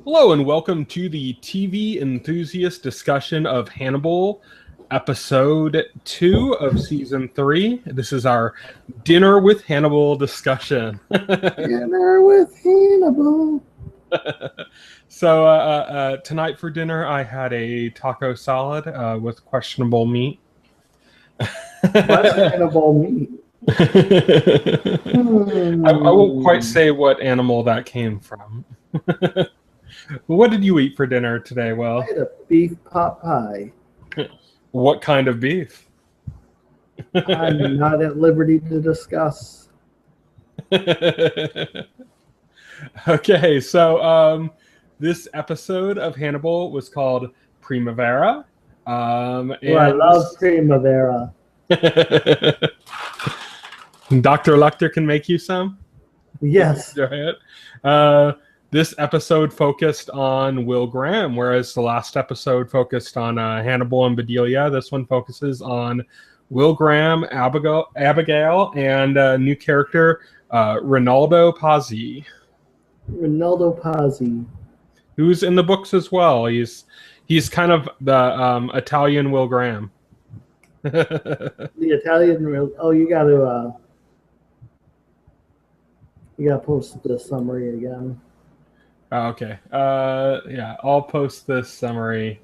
Hello and welcome to the TV Enthusiast discussion of Hannibal, episode 2 of season 3. This is our Dinner with Hannibal discussion. Dinner with Hannibal. So tonight for dinner I had a taco salad with questionable meat. Questionable meat. I won't quite say what animal that came from. What did you eat for dinner today, Will? I had a beef pot pie. What kind of beef? I'm not at liberty to discuss. Okay, so this episode of Hannibal was called Primavera. I love Primavera. Dr. Lecter can make you some? Yes. This episode focused on Will Graham, whereas the last episode focused on Hannibal and Bedelia. This one focuses on Will Graham, Abigail, and new character Rinaldo Pazzi. Rinaldo Pazzi. Who's in the books as well. He's kind of the Italian Will Graham. The Italian. Oh, you got to post the summary again. Oh, okay. Yeah, I'll post this summary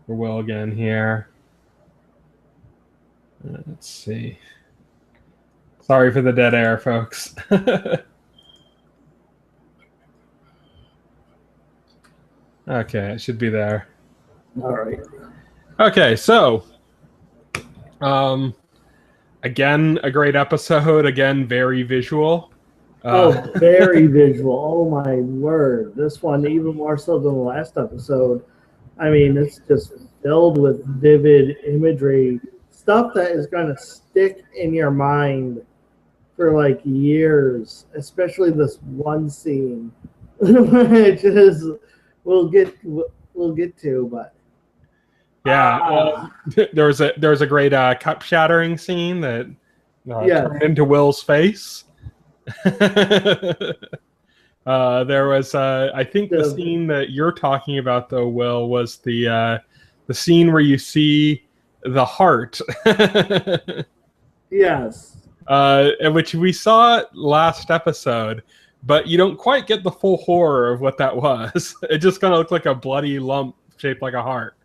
for Will again here. Let's see. Sorry for the dead air, folks. Okay, it should be there. All right. Okay, so again, a great episode. Again, very visual. Very visual. Oh my word. This one even more so than the last episode. I mean, it's just filled with vivid imagery. Stuff that is going to stick in your mind for like years. Especially this one scene. Which is we'll get to, but yeah, there was a great cup shattering scene that turned into Will's face. There was I think the scene that you're talking about though, Will, was the scene where you see the heart. Yes. Which we saw last episode, but you don't quite get the full horror of what that was. It just kind of looked like a bloody lump shaped like a heart.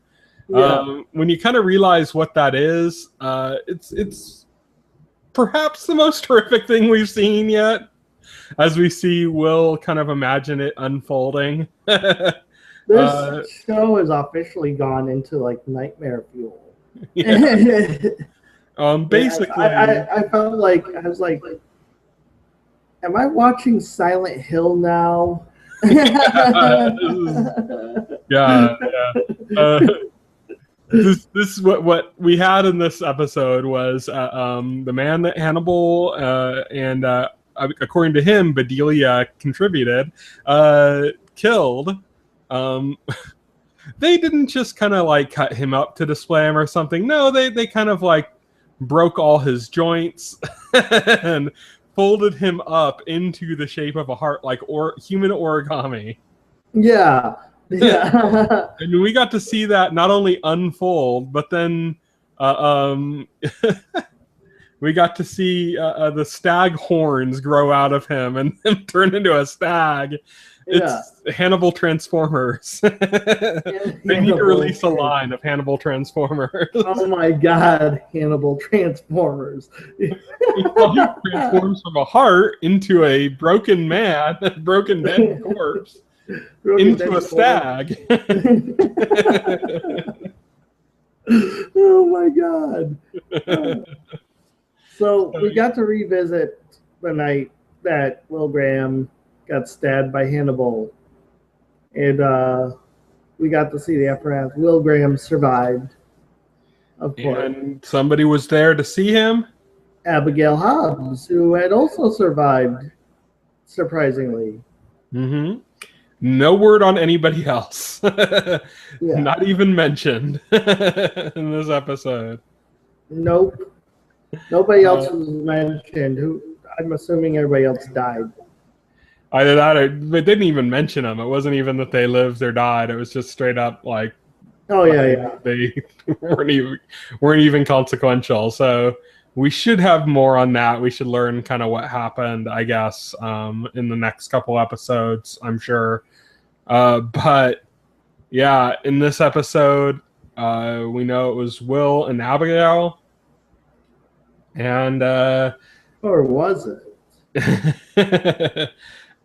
Yeah. When you kind of realize what that is, it's perhaps the most horrific thing we've seen yet, as we see Will kind of imagine it unfolding. This show has officially gone into like nightmare fuel. Yeah. Basically, I felt like I was like, am I watching Silent Hill now? Yeah. This is what we had in this episode was the man that Hannibal and according to him, Bedelia contributed, killed. They didn't just kind of like cut him up to display him or something. No, they kind of like broke all his joints and folded him up into the shape of a heart, like human origami. Yeah. And we got to see that not only unfold, but then we got to see the stag horns grow out of him and turn into a stag. It's Hannibal Transformers. They need to release a line of Hannibal Transformers. Oh my God, Hannibal Transformers. He transforms from a heart into a broken dead corpse. Into a stag. Oh my God. So we got to revisit the night that Will Graham got stabbed by Hannibal. And we got to see the aftermath. Will Graham survived, of course. And somebody was there to see him? Abigail Hobbs, who had also survived, surprisingly. Mm-hmm. No word on anybody else. Not even mentioned in this episode. Nope. Nobody else was mentioned. Who I'm assuming everybody else died. Either that or they didn't even mention them. It wasn't even that they lived or died. It was just straight up like, Oh yeah, yeah. they weren't even consequential. So we should have more on that. We should learn kind of what happened, I guess, in the next couple episodes, I'm sure. But yeah, in this episode, we know it was Will and Abigail, and Or was it?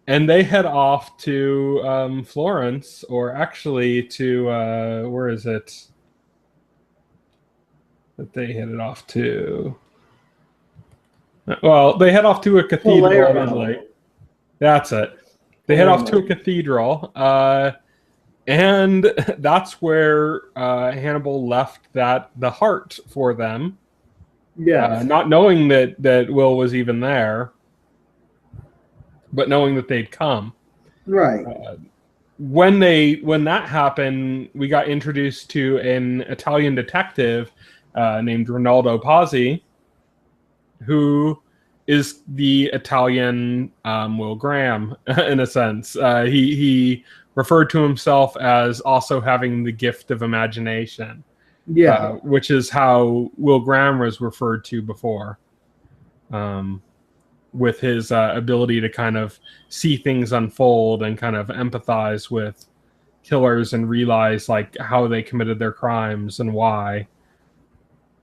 And they head off to Florence, or actually to where is it that they headed off to? Well, they head off to a cathedral in Italy. That's it. They head off to a cathedral, and that's where Hannibal left the heart for them. Yeah. Not knowing that Will was even there, but knowing that they'd come. Right. When that happened, we got introduced to an Italian detective named Rinaldo Pazzi, who is the Italian Will Graham in a sense. He referred to himself as also having the gift of imagination. Yeah. Which is how Will Graham was referred to before. With his ability to kind of see things unfold and kind of empathize with killers and realize like how they committed their crimes and why.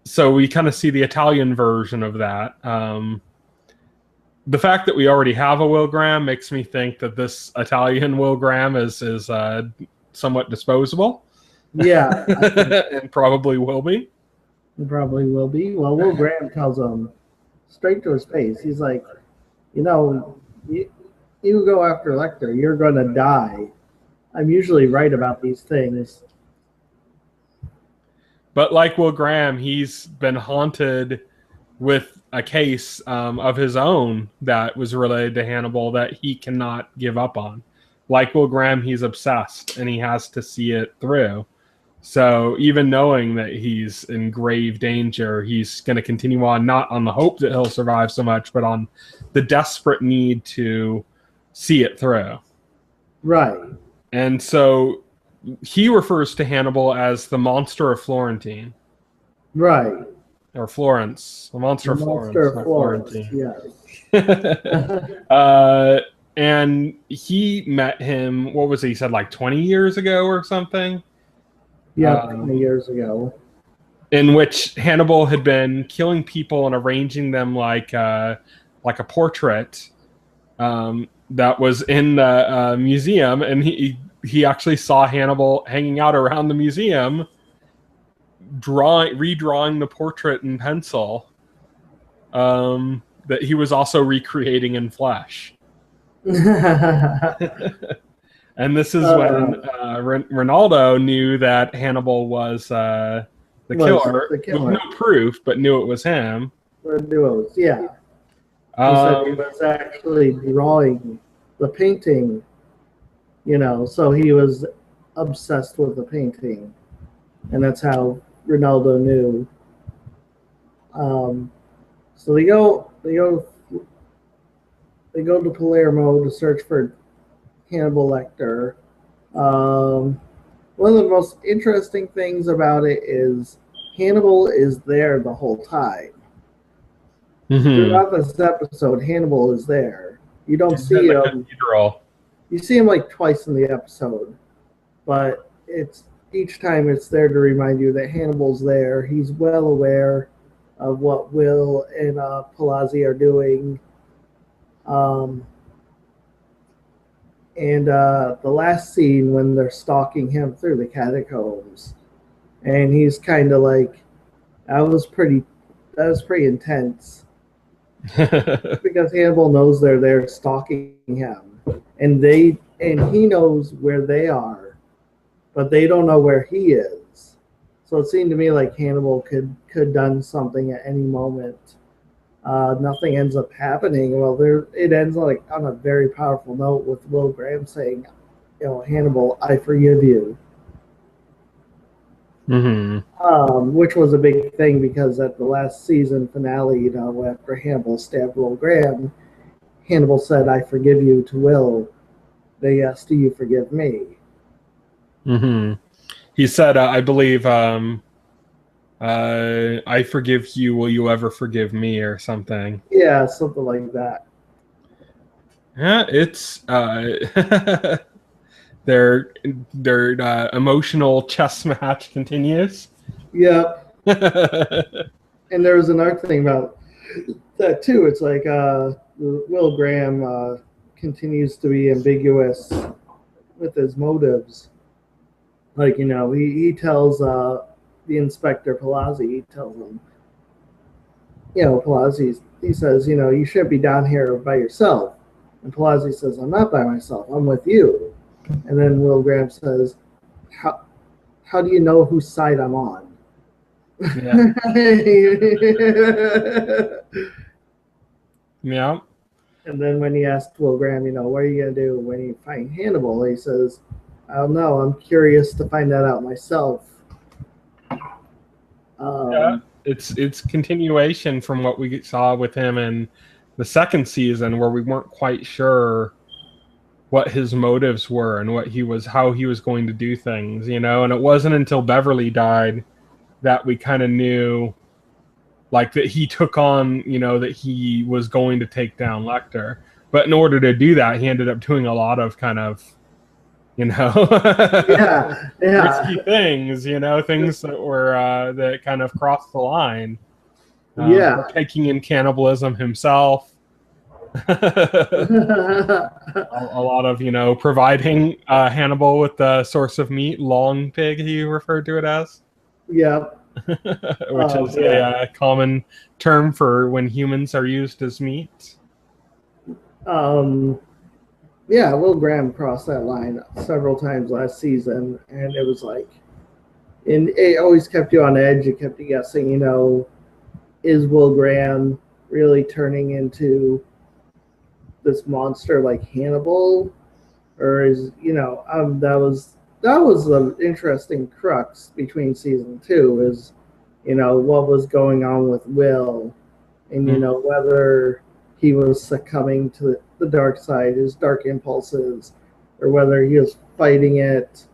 So we kind of see the Italian version of that. The fact that we already have a Will Graham makes me think that this Italian Will Graham is somewhat disposable. Yeah. And probably will be. It probably will be. Well, Will Graham tells him straight to his face. He's like, you go after Lecter, you're going to die. I'm usually right about these things. But like Will Graham, he's been haunted with a case of his own that was related to Hannibal that he cannot give up on. Like Will Graham, he's obsessed and he has to see it through. So even knowing that he's in grave danger, he's going to continue on, not on the hope that he'll survive so much, but on the desperate need to see it through. Right. And so he refers to Hannibal as the monster of Florentine. Right. Or Florence. The monster of Florence. Yes. And he met him, what was it? He said like 20 years ago or something? Yeah, 20 years ago. In which Hannibal had been killing people and arranging them like a portrait that was in the museum, and he actually saw Hannibal hanging out around the museum, redrawing the portrait in pencil that he was also recreating in flesh. And this is when Rinaldo knew that Hannibal was the killer, with no proof, but knew it was him. Yeah. He said he was actually drawing the painting, so he was obsessed with the painting. And that's how Rinaldo knew. So they go to Palermo to search for Hannibal Lecter. One of the most interesting things about it is Hannibal is there the whole time. Mm-hmm. Throughout this episode, Hannibal is there. You don't see him. You see him like twice in the episode, but each time it's there to remind you that Hannibal's there. He's well aware of what Will and Palazzi are doing. And the last scene when they're stalking him through the catacombs, and he's kind of like, that was pretty intense. Because Hannibal knows they're there stalking him, and he knows where they are, but they don't know where he is. So it seemed to me like Hannibal could done something at any moment. Nothing ends up happening. Well, it ends like on a very powerful note with Will Graham saying, Hannibal, I forgive you. Mm-hmm. Which was a big thing because at the last season finale, after Hannibal stabbed Will Graham, Hannibal said, "I forgive you" to Will, they asked, "Do you forgive me?" Mm-hmm. He said, I believe, I forgive you. Will you ever forgive me, or something? Yeah, something like that. Yeah, it's their emotional chess match continues. Yep. And there was another thing about that too. It's like Will Graham continues to be ambiguous with his motives. Like, he tells the inspector Palazzi, he tells him, Palazzi, he says, you shouldn't be down here by yourself. And Palazzi says, I'm not by myself, I'm with you. And then Will Graham says, how do you know whose side I'm on? Yeah. Yeah. And then when he asked Will Graham, what are you going to do when you find Hannibal? He says, I don't know. I'm curious to find that out myself. Yeah. It's continuation from what we saw with him in the second season, where we weren't quite sure what his motives were and how he was going to do things, And it wasn't until Beverly died that we kind of knew, like, that he took on, that he was going to take down Lecter. But in order to do that, he ended up doing a lot of kind of, yeah. risky things, things that were that kind of crossed the line. Taking in cannibalism himself. A lot of, providing Hannibal with the source of meat, long pig, he referred to it as. Yeah. Which is a common term for when humans are used as meat. Yeah, Will Graham crossed that line several times last season, and it was like, and it always kept you on edge. It kept you guessing, is Will Graham really turning into this monster like Hannibal, or is that was the interesting crux between season 2 is, what was going on with Will, and whether he was succumbing to the dark side, his dark impulses, or whether he was fighting it.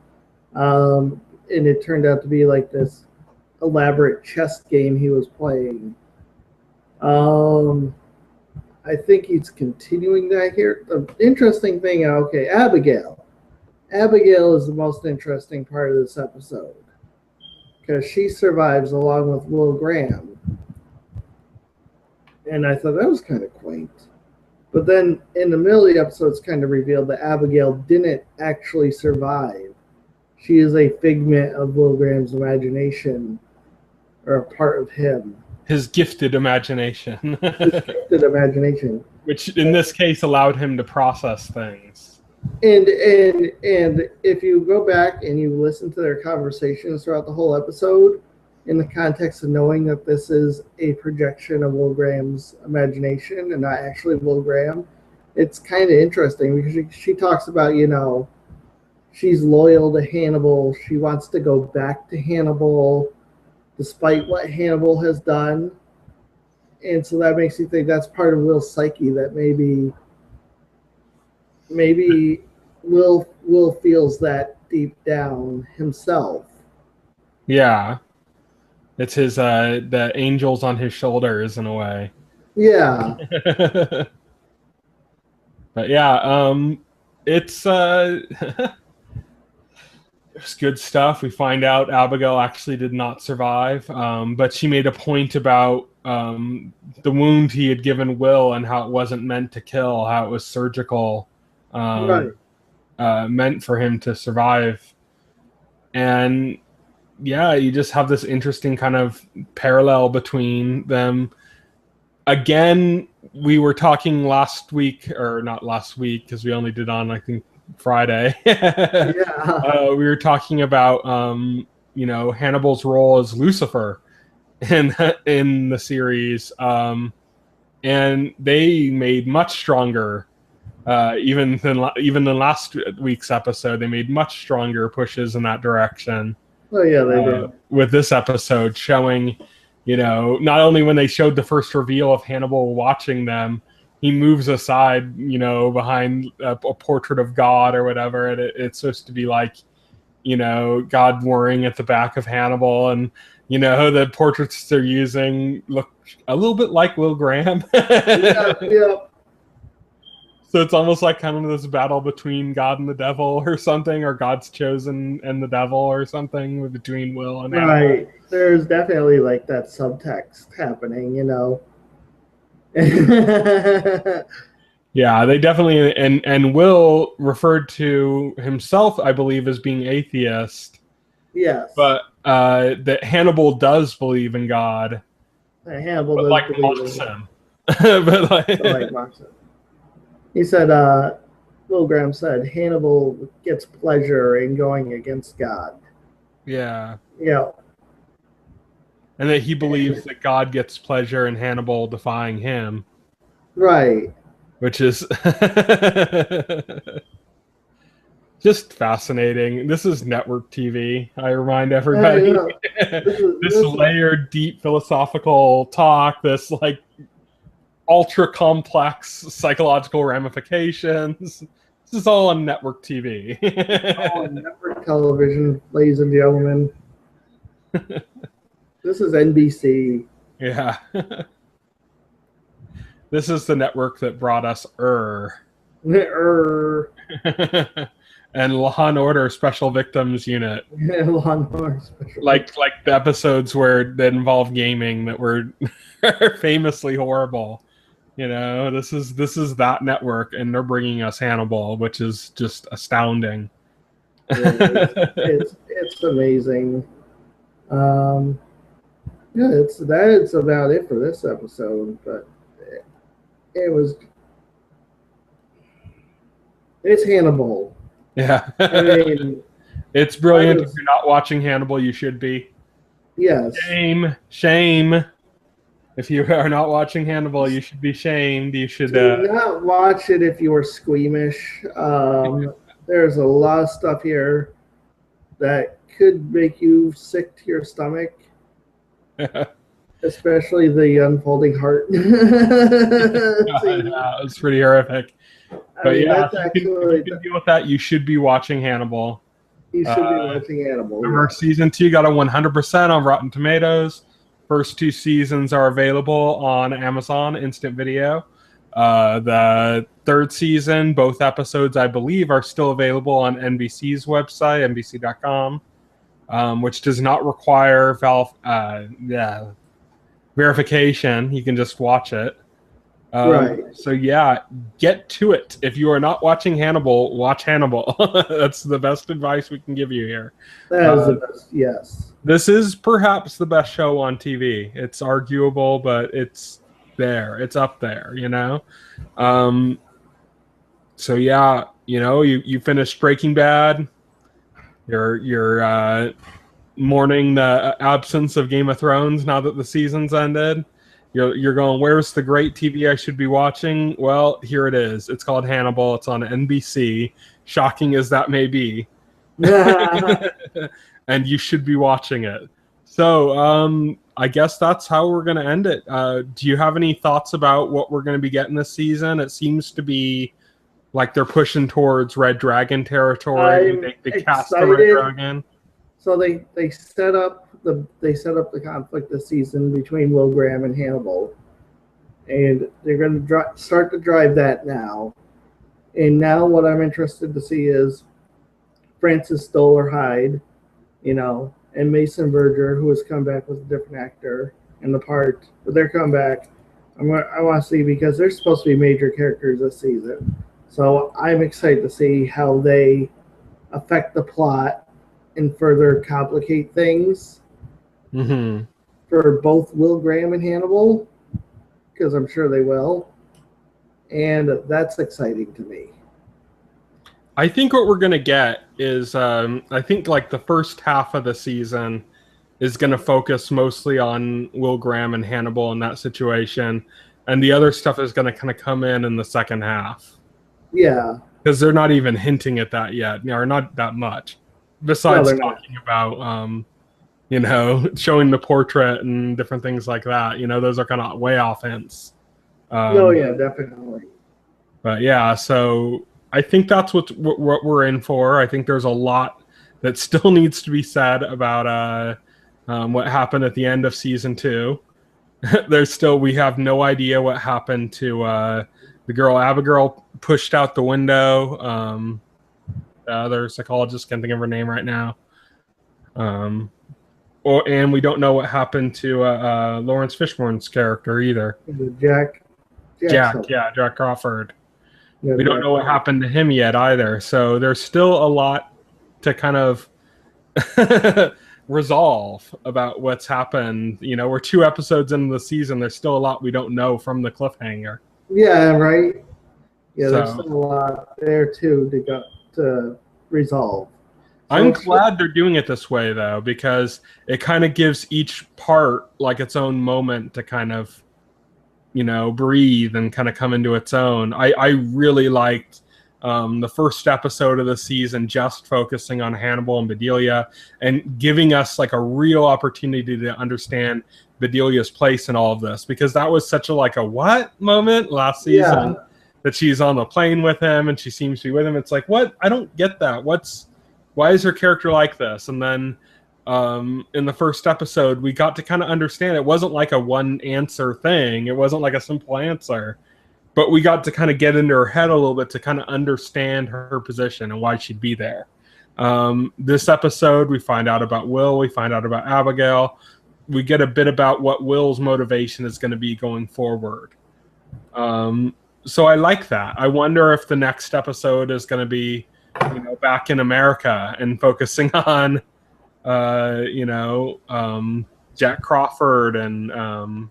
And it turned out to be like this elaborate chess game he was playing. I think he's continuing that here. The interesting thing, Abigail. Abigail is the most interesting part of this episode because she survives along with Will Graham. And I thought that was kind of quaint. But then in the middle of the episode, it's kind of revealed that Abigail didn't actually survive. She is a figment of Will Graham's imagination, or a part of him. His gifted imagination. His gifted imagination. Which in this case allowed him to process things. And if you go back and you listen to their conversations throughout the whole episode, in the context of knowing that this is a projection of Will Graham's imagination and not actually Will Graham, it's kind of interesting because she talks about, she's loyal to Hannibal. She wants to go back to Hannibal despite what Hannibal has done. And so that makes you think that's part of Will's psyche, that maybe Will feels that deep down himself. Yeah. It's his the angels on his shoulders in a way. Yeah. But yeah, it's it's good stuff. We find out Abigail actually did not survive, but she made a point about the wound he had given Will and how it wasn't meant to kill, how it was surgical, Right. Meant for him to survive. And yeah, you just have this interesting kind of parallel between them. Again, we were talking last week, or not last week, because we only did on, I think, Friday. Yeah. We were talking about, Hannibal's role as Lucifer in the series, and they made much stronger. Even than last week's episode, they made much stronger pushes in that direction. Oh yeah, they did. With this episode showing, not only when they showed the first reveal of Hannibal watching them, he moves aside, behind a portrait of God or whatever, and it's supposed to be like, God worrying at the back of Hannibal, and the portraits they're using look a little bit like Will Graham. Yeah. So it's almost like kind of this battle between God and the devil or something, or God's chosen and the devil or something between Will and Hannibal. Right. There's definitely like that subtext happening, Yeah, they definitely, and Will referred to himself, I believe, as being atheist. Yes. But that Hannibal does believe in God. Hannibal But does like believe mocks in him. But like mocks him. He said, Will Graham said, Hannibal gets pleasure in going against God. Yeah. Yeah. And that he believes that God gets pleasure in Hannibal defying him. Right. Which is just fascinating. This is network TV. I remind everybody. This layered, deep philosophical talk, this like ultra complex psychological ramifications. This is all on network TV. All on network television, ladies and gentlemen. This is NBC. Yeah. This is the network that brought us and Law and Order Special Victims Unit. Law and Order Special. Like the episodes that involve gaming that were famously horrible. This is that network, and they're bringing us Hannibal, which is just astounding. It's amazing. Yeah, that's about it for this episode, but it's Hannibal. Yeah. I mean, it's brilliant. If you're not watching Hannibal, you should be. Yes. Shame. If you are not watching Hannibal, you should be shamed. You should do not watch it if you are squeamish. There's a lot of stuff here that could make you sick to your stomach. Especially the unfolding heart. Yeah, it's pretty horrific. But if you can deal with that, you should be watching Hannibal. You should be watching Hannibal. Remember, season 2 got a 100% on Rotten Tomatoes. First 2 seasons are available on Amazon Instant Video. The third season, both episodes, I believe, are still available on NBC's website, NBC.com, which does not require verification. You can just watch it. Right. So yeah, get to it. If you are not watching Hannibal, watch Hannibal. That's the best advice we can give you here. That is the best. Yes. This is perhaps the best show on TV. It's arguable, but it's there. It's up there. So yeah, you finished Breaking Bad. You're mourning the absence of Game of Thrones now that the season's ended. You're going, where's the great TV I should be watching? Well, here it is. It's called Hannibal. It's on NBC. Shocking as that may be. And you should be watching it. So I guess that's how we're going to end it. Do you have any thoughts about what we're going to be getting this season? It seems to be like they're pushing towards Red Dragon territory. They cast the Red Dragon. So they set up the conflict this season between Will Graham and Hannibal, and they're going to start to drive that now. And now what I'm interested to see is Francis Stoller Hyde, and Mason Verger, who has come back with a different actor in the part, but they're coming back. I want to see, because they're supposed to be major characters this season. So I'm excited to see how they affect the plot and further complicate things for both Will Graham and Hannibal, because I'm sure they will. And that's exciting to me. I think what we're going to get is, I think like the first half of the season is going to focus mostly on Will Graham and Hannibal in that situation. And the other stuff is going to kind of come in the second half. Yeah. Because they're not even hinting at that yet, or not that much. Besides talking about, showing the portrait and different things like that. Those are kind of way off hints. Oh yeah, definitely. But yeah, so I think that's what we're in for. I think there's a lot that still needs to be said about what happened at the end of season 2. We have no idea what happened to the girl Abigail pushed out the window. The other psychologist, can't think of her name right now. And we don't know what happened to Lawrence Fishburne's character either. Jack Crawford. Yeah, We don't know what happened to him yet either. So there's still a lot to kind of resolve about what's happened. You know, we're 2 episodes into the season. There's still a lot we don't know from the cliffhanger. Yeah, right. Yeah, there's still a lot there too to resolve. So I'm glad they're doing it this way though, because it kind of gives each part like its own moment to kind of, you know, breathe and kind of come into its own. I really liked the first episode of the season just focusing on Hannibal and Bedelia and giving us like a real opportunity to understand Bedelia's place in all of this, because that was such a like a what moment last season that she's on the plane with him and she seems to be with him. It's like, what? I don't get that. Why is her character like this? And then in the first episode, we got to kind of understand it wasn't like a one answer thing. It wasn't like a simple answer, but we got to kind of get into her head a little bit to kind of understand her position and why she'd be there. This episode, we find out about Will. We find out about Abigail. We get a bit about what Will's motivation is going to be going forward. So I like that. I wonder if the next episode is going to be, you know, back in America and focusing on, Jack Crawford and,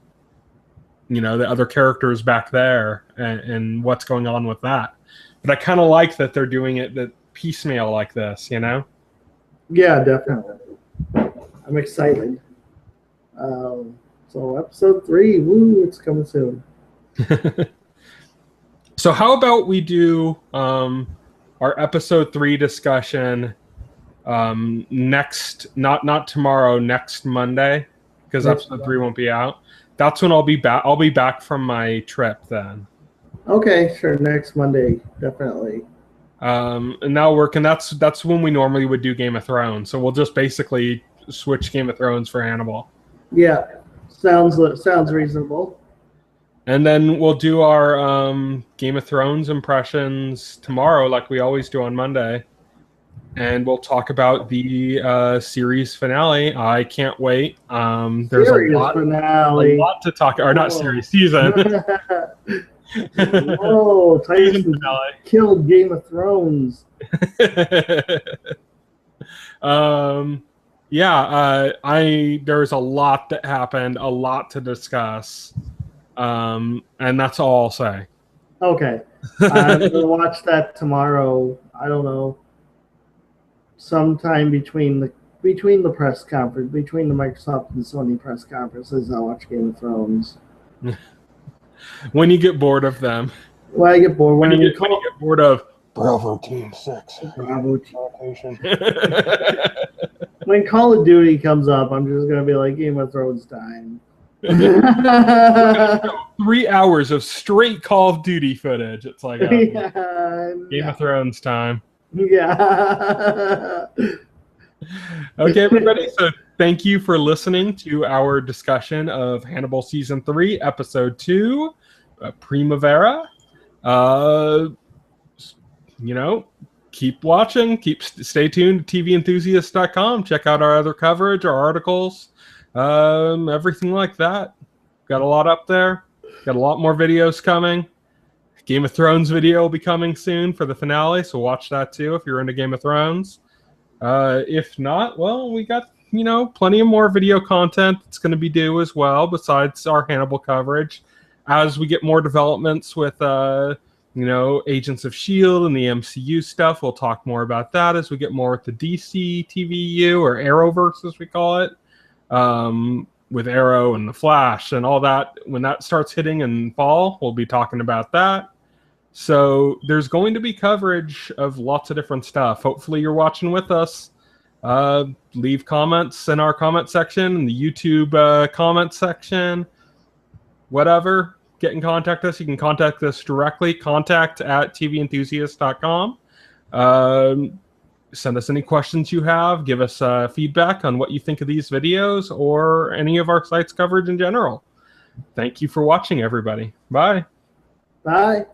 you know, the other characters back there and what's going on with that. But I kind of like that they're doing it that piecemeal like this, you know? Yeah, definitely. I'm excited. So episode 3, woo, it's coming soon. So how about we do our episode 3 discussion next, not tomorrow, next Monday, because episode 3 won't be out. That's when I'll be back. I'll be back from my trip then. Okay, sure. Next Monday, definitely. And now working. That's when we normally would do Game of Thrones. So we'll just basically switch Game of Thrones for Hannibal. Yeah, sounds reasonable. And then we'll do our Game of Thrones impressions tomorrow, like we always do on Monday. And we'll talk about the series finale. I can't wait. There's series a lot to talk, or not series, season. Whoa, Tyson killed Game of Thrones. There's a lot that happened, a lot to discuss. And that's all I'll say. Okay. I'm going to watch that tomorrow. I don't know. Sometime between the press conference, between the Microsoft and Sony press conferences, I'll watch Game of Thrones. When you get bored of them. When I get bored. When you get bored of Bravo Team 6. Bravo Team. When Call of Duty comes up, I'm just going to be like, Game of Thrones time. 3 hours of straight Call of Duty footage. It's like Game of Thrones time. Yeah. Okay, everybody. So thank you for listening to our discussion of Hannibal Season 3, Episode 2, Primavera. Keep watching. Stay tuned to TVEnthusiast.com. Check out our other coverage, our articles, everything like that. Got a lot up there. Got a lot more videos coming. Game of Thrones video will be coming soon for the finale, so watch that too if you're into Game of Thrones. If not, well, we got, plenty of more video content that's going to be due as well, besides our Hannibal coverage. As we get more developments with, Agents of S.H.I.E.L.D. and the MCU stuff, we'll talk more about that as we get more with the DC TVU, or Arrowverse as we call it, with Arrow and the Flash and all that. When that starts hitting in fall, we'll be talking about that. So there's going to be coverage of lots of different stuff. Hopefully you're watching with us. Leave comments in our comment section, in the YouTube comment section, whatever. get in contact with us, you can contact us directly, contact@TVEnthusiast.com. Send us any questions you have. Give us feedback on what you think of these videos or any of our site's coverage in general. Thank you for watching, everybody. Bye. Bye.